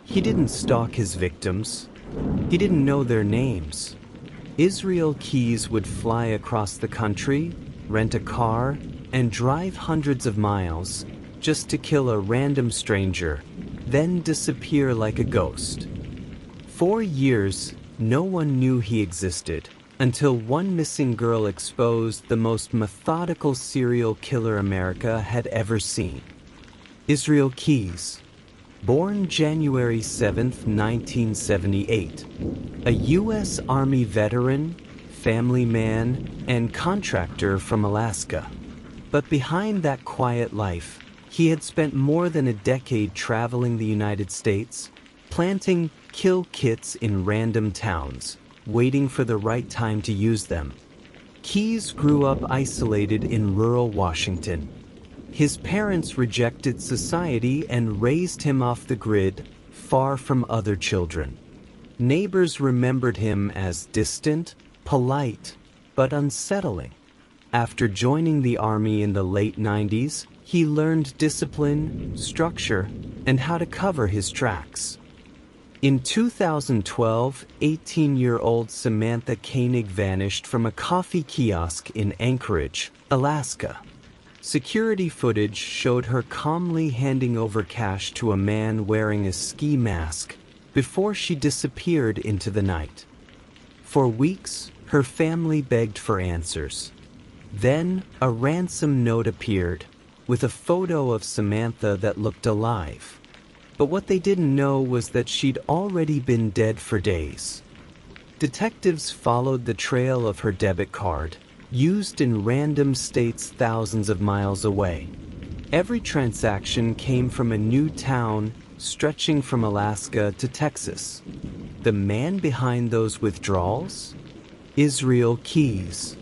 He didn't stalk his victims. He didn't know their names. Israel Keyes would fly across the country, rent a car, and drive hundreds of miles just to kill a random stranger, then disappear like a ghost. For years, no one knew he existed, until one missing girl exposed the most methodical serial killer America had ever seen. Israel Keyes, born January 7, 1978, a U.S. Army veteran, family man, and contractor from Alaska. But behind that quiet life, he had spent more than a decade traveling the United States, planting kill kits in random towns, waiting for the right time to use them. Keyes grew up isolated in rural Washington. His parents rejected society and raised him off the grid, far from other children. Neighbors remembered him as distant, polite, but unsettling. After joining the Army in the late 90s, he learned discipline, structure, and how to cover his tracks. In 2012, 18-year-old Samantha Koenig vanished from a coffee kiosk in Anchorage, Alaska. Security footage showed her calmly handing over cash to a man wearing a ski mask before she disappeared into the night. For weeks, her family begged for answers. Then, a ransom note appeared, with a photo of Samantha that looked alive. But what they didn't know was that she'd already been dead for days. Detectives followed the trail of her debit card, used in random states thousands of miles away. Every transaction came from a new town stretching from Alaska to Texas. The man behind those withdrawals? Israel Keyes.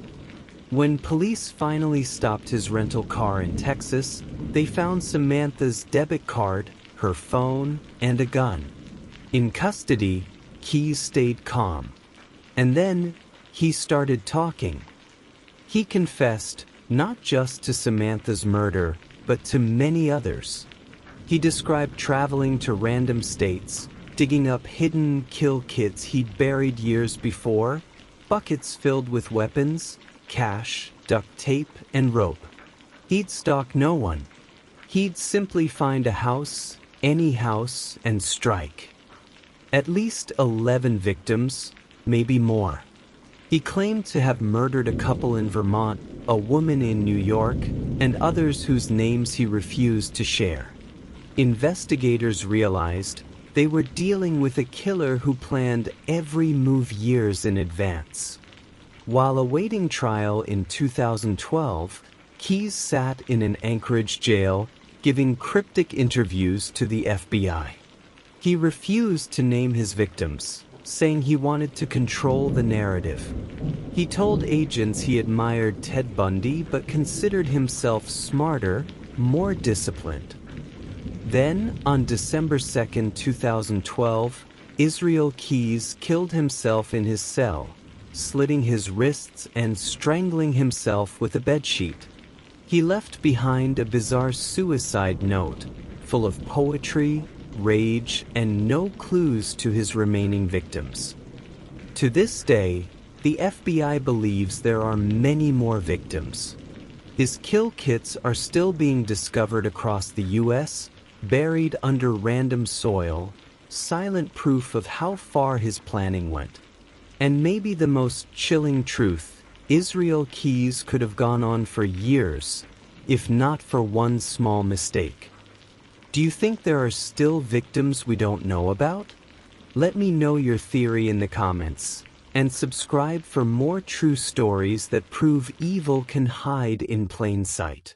When police finally stopped his rental car in Texas, they found Samantha's debit card, her phone, and a gun. In custody, Keyes stayed calm. And then, he started talking. He confessed, not just to Samantha's murder, but to many others. He described traveling to random states, digging up hidden kill kits he'd buried years before, buckets filled with weapons, cash, duct tape, and rope. He'd stalk no one. He'd simply find a house, any house, and strike. At least 11 victims, maybe more. He claimed to have murdered a couple in Vermont, a woman in New York, and others whose names he refused to share. Investigators realized they were dealing with a killer who planned every move years in advance. While awaiting trial in 2012, Keyes sat in an Anchorage jail, giving cryptic interviews to the FBI. He refused to name his victims, saying he wanted to control the narrative. He told agents he admired Ted Bundy but considered himself smarter, more disciplined. Then, on December 2, 2012, Israel Keyes killed himself in his cell, slitting his wrists and strangling himself with a bedsheet. He left behind a bizarre suicide note, full of poetry, rage, and no clues to his remaining victims. To this day, the FBI believes there are many more victims. His kill kits are still being discovered across the U.S., buried under random soil, silent proof of how far his planning went. And maybe the most chilling truth, Israel Keyes could have gone on for years, if not for one small mistake. Do you think there are still victims we don't know about? Let me know your theory in the comments, and subscribe for more true stories that prove evil can hide in plain sight.